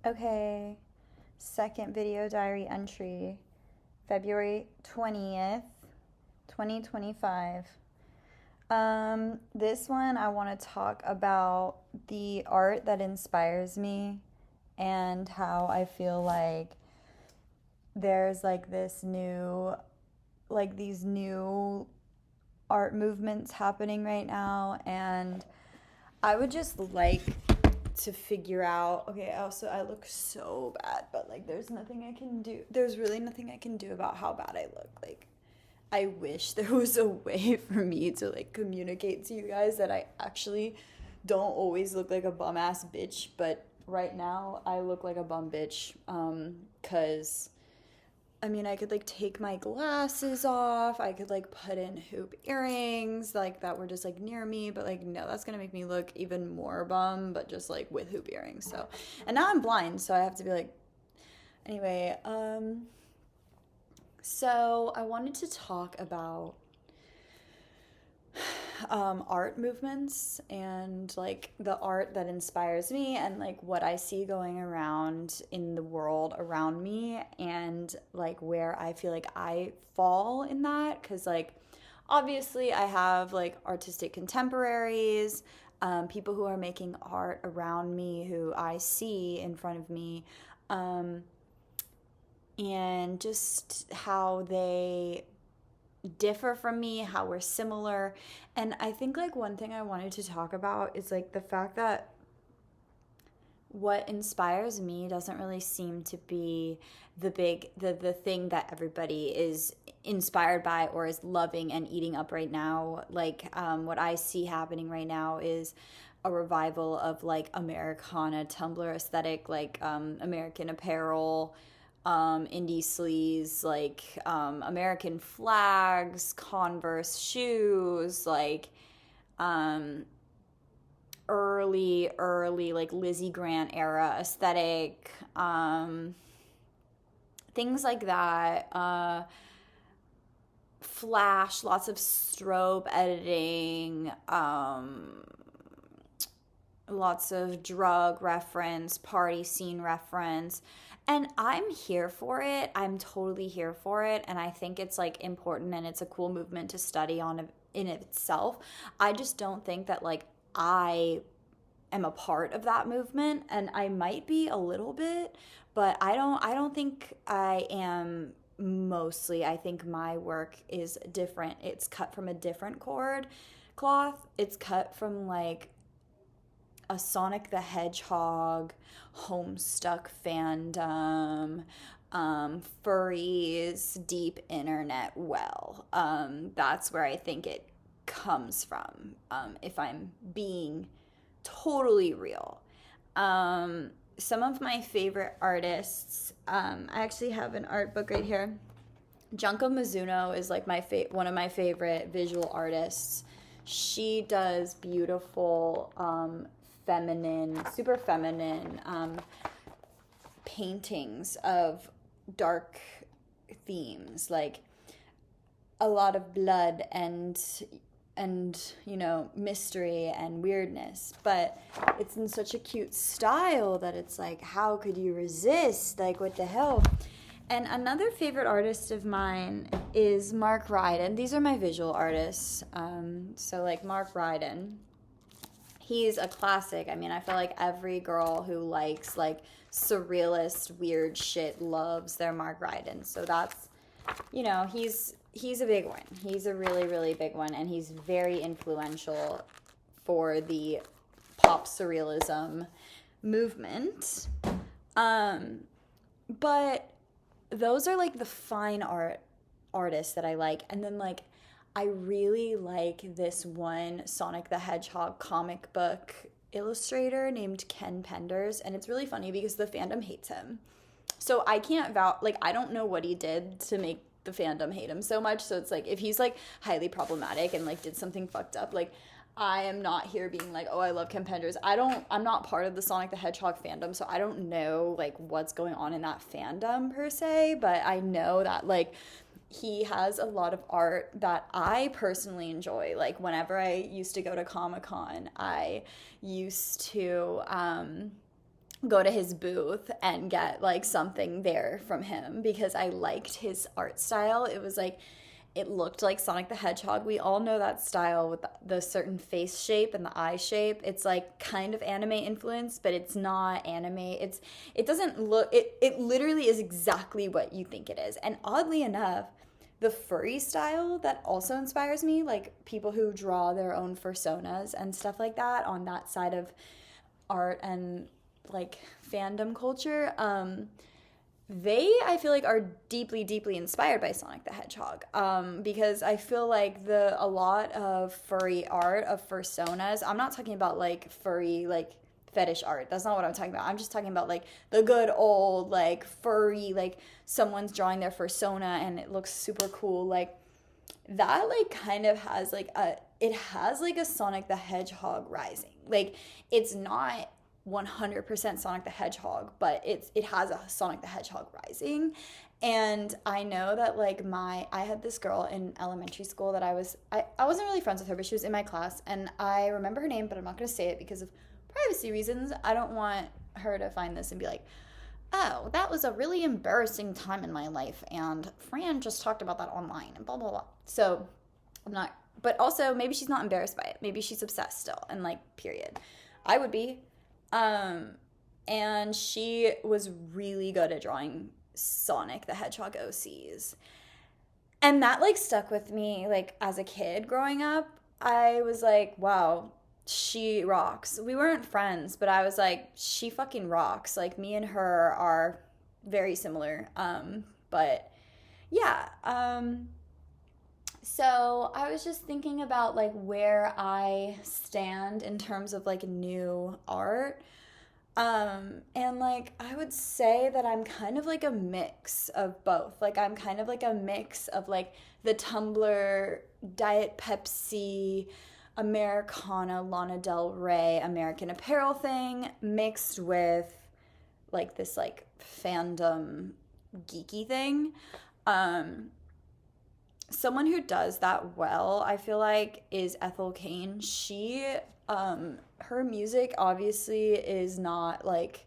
Okay, second video diary entry, February 20th, 2025. This one I want to talk about the art that inspires me and how I feel like there's like these new art movements happening right now, and I would just like to figure out. Okay, also I look so bad, but like there's nothing I can do. There's really nothing I can do about how bad I look. Like I wish there was a way for me to like communicate to you guys that I actually don't always look like a bum ass bitch, but right now I look like a bum bitch. Cause I mean, I could like take my glasses off. I could like put in hoop earrings like that were just like near me, but like no, that's gonna make me look even more bum, but just like with hoop earrings. So, and now I'm blind, so I have to be like, anyway. So I wanted to talk about art movements and like the art that inspires me and like what I see going around in the world around me and like where I feel like I fall in that. Because like obviously I have like artistic contemporaries, people who are making art around me who I see in front of me, and just how they differ from me, how we're similar. And I think like one thing I wanted to talk about is like the fact that what inspires me doesn't really seem to be the thing that everybody is inspired by or is loving and eating up right now. Like what I see happening right now is a revival of like Americana Tumblr aesthetic, like American Apparel, indie sleaze, like American flags, Converse shoes, like um, early like Lizzie Grant era aesthetic, things like that. Flash, lots of strobe editing, lots of drug reference, party scene reference. And I'm here for it. I'm totally here for it. And I think it's like important and it's a cool movement to study on in itself. I just don't think that like I am a part of that movement, and I might be a little bit, but I don't think I am mostly. I think my work is different. It's cut from a different cord cloth. It's cut from like a Sonic the Hedgehog, homestuck fandom, furries, deep internet well. That's where I think it comes from, if I'm being totally real. Some of my favorite artists, I actually have an art book right here. Junko Mizuno is like one of my favorite visual artists. She does beautiful, super feminine paintings of dark themes, like a lot of blood and mystery and weirdness, but it's in such a cute style that it's like, how could you resist? Like, what the hell? And another favorite artist of mine is Mark Ryden. These are my visual artists. So like Mark Ryden, he's a classic. I mean, I feel like every girl who likes like surrealist weird shit loves their Mark Ryden. So that's, he's a big one. He's a really, really big one, and he's very influential for the pop surrealism movement. But those are like the fine artists that I like. And then like I really like this one Sonic the Hedgehog comic book illustrator named Ken Penders, and it's really funny because the fandom hates him. So I can't like I don't know what he did to make the fandom hate him so much. So it's like if he's like highly problematic and like did something fucked up, like I am not here being like, oh, I love Ken Penders. I'm not part of the Sonic the Hedgehog fandom, so I don't know like what's going on in that fandom per se, but I know that like he has a lot of art that I personally enjoy. Like whenever I used to go to Comic-Con, I used to go to his booth and get like something there from him because I liked his art style. It was like, it looked like Sonic the Hedgehog. We all know that style with the certain face shape and the eye shape. It's like kind of anime influenced, but it's not anime. It doesn't look, it literally is exactly what you think it is. And oddly enough, the furry style that also inspires me, like people who draw their own personas and stuff like that on that side of art and like fandom culture, they, I feel like, are deeply, deeply inspired by Sonic the Hedgehog, because I feel like a lot of furry art of personas, I'm not talking about like furry like fetish art, that's not what I'm talking about. I'm just talking about like the good old like furry, like someone's drawing their persona and it looks super cool, like that like kind of has like it has like a Sonic the Hedgehog rising, like it's not 100% Sonic the Hedgehog, but it has a Sonic the Hedgehog rising. And I know that like I had this girl in elementary school that I wasn't really friends with her, but she was in my class, and I remember her name, but I'm not going to say it because of privacy reasons. I don't want her to find this and be like, oh, that was a really embarrassing time in my life and Fran just talked about that online and blah blah blah. So I'm not, but also maybe she's not embarrassed by it, maybe she's obsessed still, and like period, I would be. And she was really good at drawing Sonic the Hedgehog OCs. And that like stuck with me like as a kid growing up. I was like, wow, she rocks. We weren't friends, but I was like, she fucking rocks. Like me and her are very similar. But yeah, so I was just thinking about like where I stand in terms of like new art. And like I would say that I'm kind of like a mix of both. Like I'm kind of like a mix of like the Tumblr, Diet Pepsi, Americana, Lana Del Rey, American Apparel thing mixed with like this like fandom geeky thing. Someone who does that well, I feel like, is Ethel Kane. Her music obviously is not like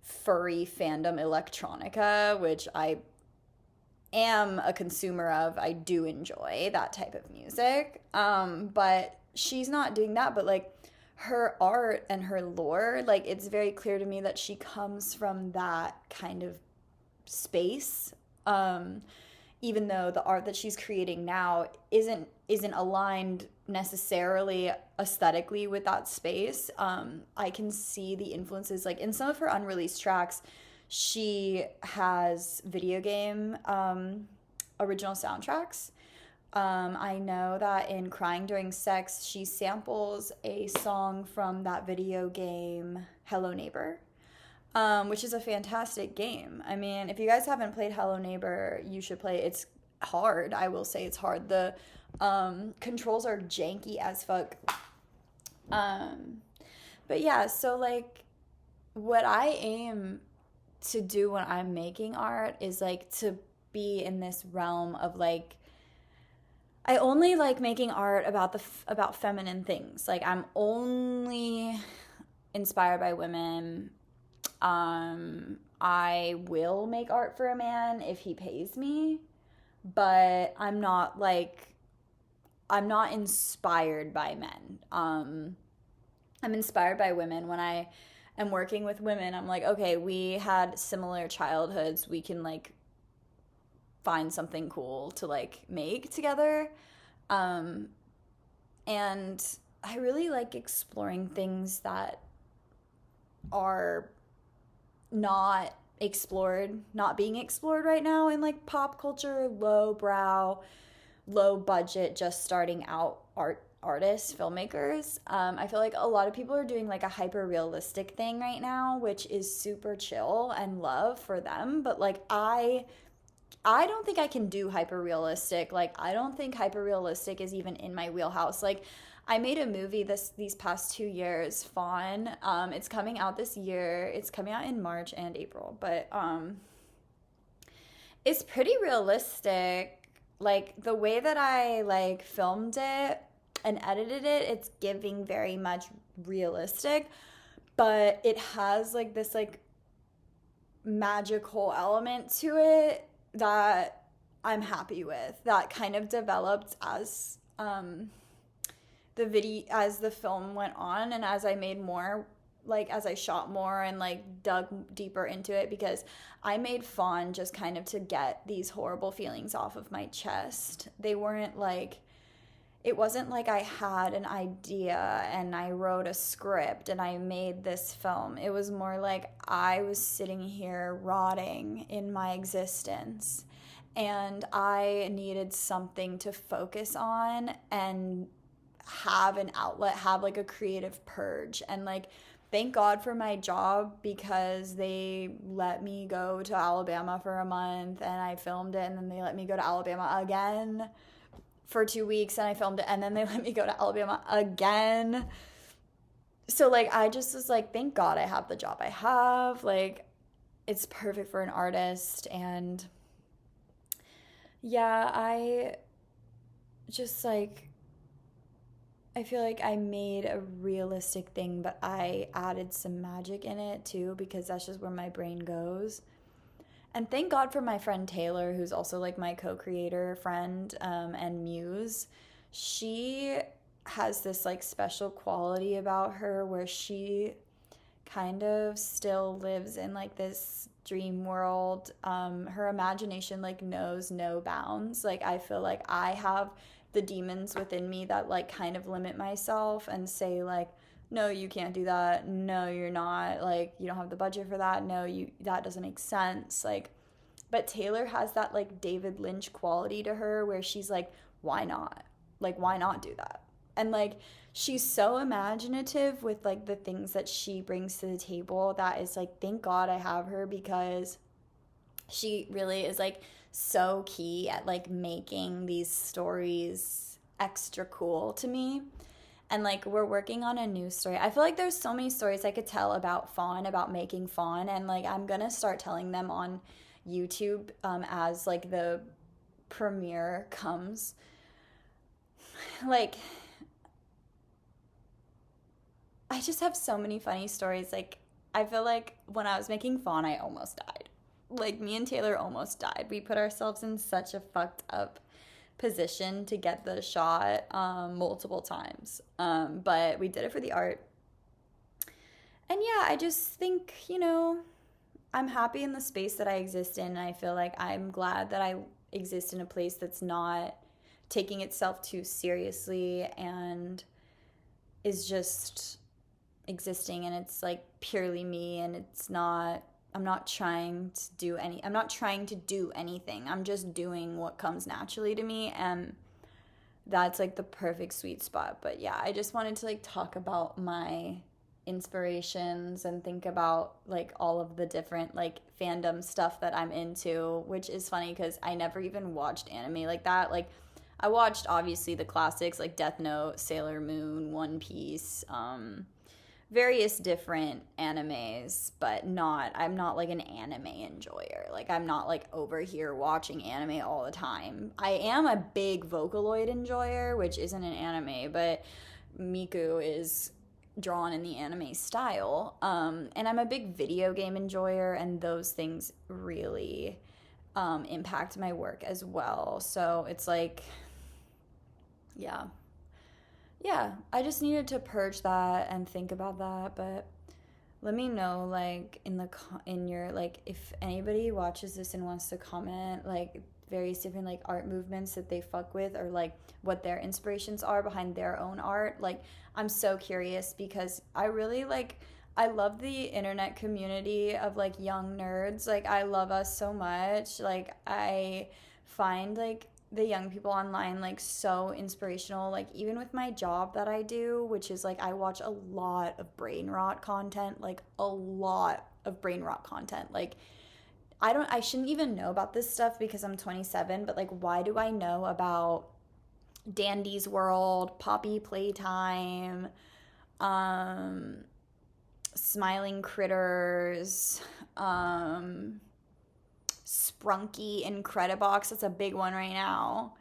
furry fandom electronica, which I am a consumer of. I do enjoy that type of music. But she's not doing that, but like her art and her lore, like it's very clear to me that she comes from that kind of space. Even though the art that she's creating now isn't aligned necessarily aesthetically with that space, I can see the influences. Like in some of her unreleased tracks, she has video game original soundtracks. I know that in Crying During Sex, she samples a song from that video game Hello Neighbor. Which is a fantastic game. I mean, if you guys haven't played Hello Neighbor, you should play it. It's hard. I will say it's hard. The controls are janky as fuck. But yeah, so like what I aim to do when I'm making art is like to be in this realm of like, I only like making art about feminine things. Like I'm only inspired by women. I will make art for a man if he pays me, but I'm not inspired by men. I'm inspired by women. When I am working with women, I'm like, okay, we had similar childhoods. We can like find something cool to like make together. And I really like exploring things that are not being explored right now in like pop culture, low brow, low budget, just starting out artists, filmmakers. I feel like a lot of people are doing like a hyper realistic thing right now, which is super chill and love for them. But like I don't think I can do hyper realistic. Like I don't think hyper realistic is even in my wheelhouse. Like I made a movie these past 2 years, Fawn. It's coming out this year. It's coming out in March and April, but it's pretty realistic. Like the way that I like filmed it and edited it, it's giving very much realistic. but it has like this like magical element to it that I'm happy with, that kind of developed as the film went on, and as I made more, like as I shot more and like dug deeper into it, because I made Fawn just kind of to get these horrible feelings off of my chest. They weren't like, it wasn't like I had an idea and I wrote a script and I made this film. It was more like I was sitting here rotting in my existence and I needed something to focus on and have an outlet, have like a creative purge. And like, thank God for my job, because they let me go to Alabama for a month and I filmed it, and then they let me go to Alabama again for 2 weeks and I filmed it, and then they let me go to Alabama again. So like, I just was like, thank God I have the job I have. Like, it's perfect for an artist. And yeah, I just like, I feel like I made a realistic thing, but I added some magic in it too, because that's just where my brain goes. And thank God for my friend Taylor, who's also like my co-creator friend and muse. She has this like special quality about her where she kind of still lives in like this dream world. Her imagination like knows no bounds. Like, I feel like I have the demons within me that like kind of limit myself and say like, no, you can't do that. No, you're not. Like, you don't have the budget for that. No, that doesn't make sense. Like, but Taylor has that like David Lynch quality to her where she's like, why not? Like, why not do that? And like, she's so imaginative with like the things that she brings to the table, that is like, thank God I have her, because she really is like so key at like making these stories extra cool to me. And like, we're working on a new story. I feel like there's so many stories I could tell about Fawn, about making Fawn, and like, I'm gonna start telling them on YouTube as like the premiere comes. Like, I just have so many funny stories. Like, I feel like when I was making Fawn, I almost died. Like, me and Taylor almost died. We put ourselves in such a fucked up position to get the shot multiple times. But we did it for the art. And yeah, I just think, I'm happy in the space that I exist in. And I feel like I'm glad that I exist in a place that's not taking itself too seriously and is just existing, and it's like purely me, and I'm not trying to do anything. I'm just doing what comes naturally to me, and that's like the perfect sweet spot. But yeah, I just wanted to like talk about my inspirations and think about like all of the different like fandom stuff that I'm into, which is funny because I never even watched anime like that. Like, I watched obviously the classics like Death Note, Sailor Moon, One Piece, various different animes, but I'm not like an anime enjoyer. Like, I'm not like over here watching anime all the time. I am a big Vocaloid enjoyer, which isn't an anime, but Miku is drawn in the anime style. And I'm a big video game enjoyer, and those things really impact my work as well. So it's like, yeah, I just needed to purge that and think about that. But let me know, like, in your, like, if anybody watches this and wants to comment like various different like art movements that they fuck with, or like what their inspirations are behind their own art. Like, I'm so curious, because I love the internet community of like young nerds. Like, I love us so much. Like, I find like the young people online like so inspirational. Like, even with my job that I do, which is like, I watch a lot of brain rot content, like a lot of brain rot content. Like, I shouldn't even know about this stuff because I'm 27, but like, why do I know about Dandy's World, Poppy Playtime, Smiling Critters, Sprunky Incredibox, that's a big one right now.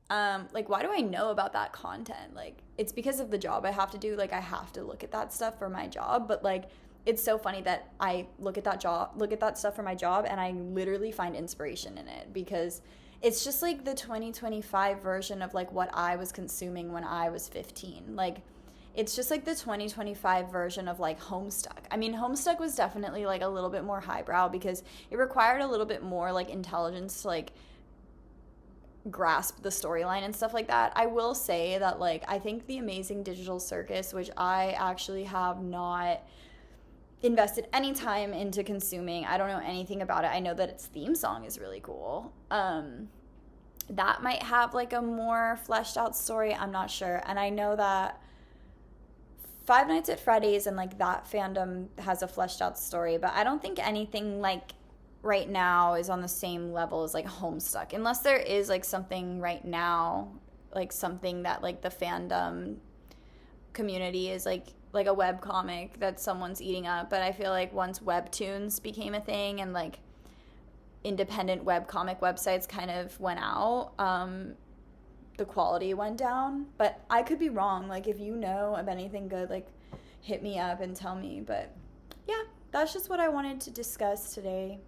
Like, why do I know about that content? Like, it's because of the job I have to do. Like, I have to look at that stuff for my job. But like, it's so funny that I look at that stuff for my job, and I literally find inspiration in it, because it's just like the 2025 version of like what I was consuming when I was 15. Like, it's just like the 2025 version of like Homestuck. I mean, Homestuck was definitely like a little bit more highbrow, because it required a little bit more like intelligence to like grasp the storyline and stuff like that. I will say that like I think The Amazing Digital Circus, which I actually have not invested any time into consuming, I don't know anything about it. I know that its theme song is really cool. That might have like a more fleshed out story, I'm not sure. And I know that Five Nights at Freddy's and like that fandom has a fleshed out story, but I don't think anything like right now is on the same level as like Homestuck, unless there is like something right now, like something that like the fandom community is like a web comic that someone's eating up. But I feel like once webtoons became a thing and like independent web comic websites kind of went out, the quality went down. But I could be wrong. Like, if you know of anything good, like hit me up and tell me. But yeah, that's just what I wanted to discuss today.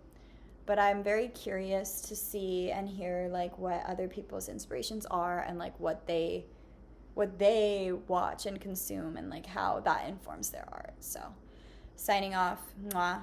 But I'm very curious to see and hear like what other people's inspirations are, and like what they watch and consume, and like how that informs their art. So signing off. Mwah.